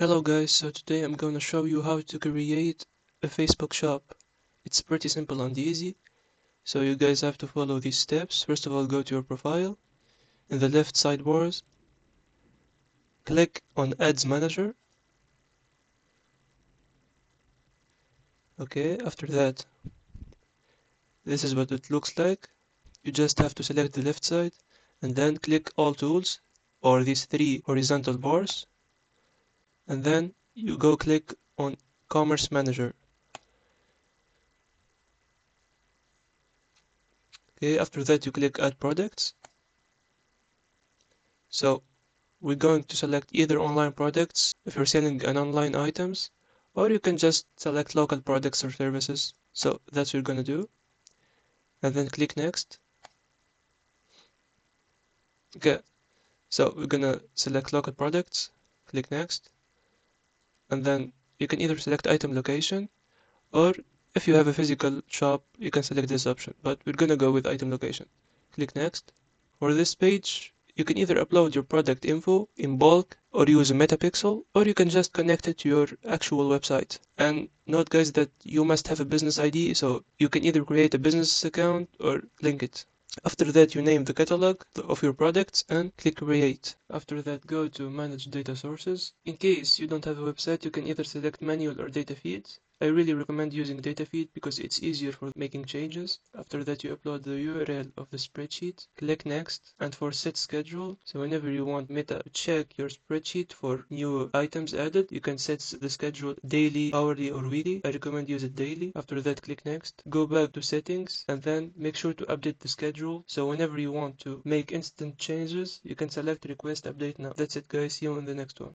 Hello guys, so today I'm gonna show you how to create a Facebook shop. It's pretty simple and easy, so you guys have to follow these steps. First of all, go to your profile. In the left sidebars, click on Ads Manager. Okay, after that, this is what it looks like. You just have to select the left side and then click All Tools or these three horizontal bars, and then you go click on Commerce Manager. Okay, after that you click Add Products. So we're going to select either online products if you're selling an online items, or you can just select local products or services. So that's what you're gonna do, and then click next. Okay, so we're gonna select local products, click next, and then you can either select item location, or if you have a physical shop, you can select this option, but we're gonna go with item location. Click next. For this page, you can either upload your product info in bulk or use a metapixel, or you can just connect it to your actual website. And note guys that you must have a business ID, so you can either create a business account or link it. After that, you name the catalog of your products and click create. After that, go to manage data sources. In case you don't have a website, you can either select manual or data feeds. I really recommend using data feed because it's easier for making changes. After that, you upload the URL of the spreadsheet, click next, and for set schedule, so whenever you want Meta to check your spreadsheet for new items added, you can set the schedule daily, hourly, or weekly. I recommend use it daily. After that, click next, go back to settings, and then make sure to update the schedule. So whenever you want to make instant changes, you can select request update now. That's it guys, see you in the next one.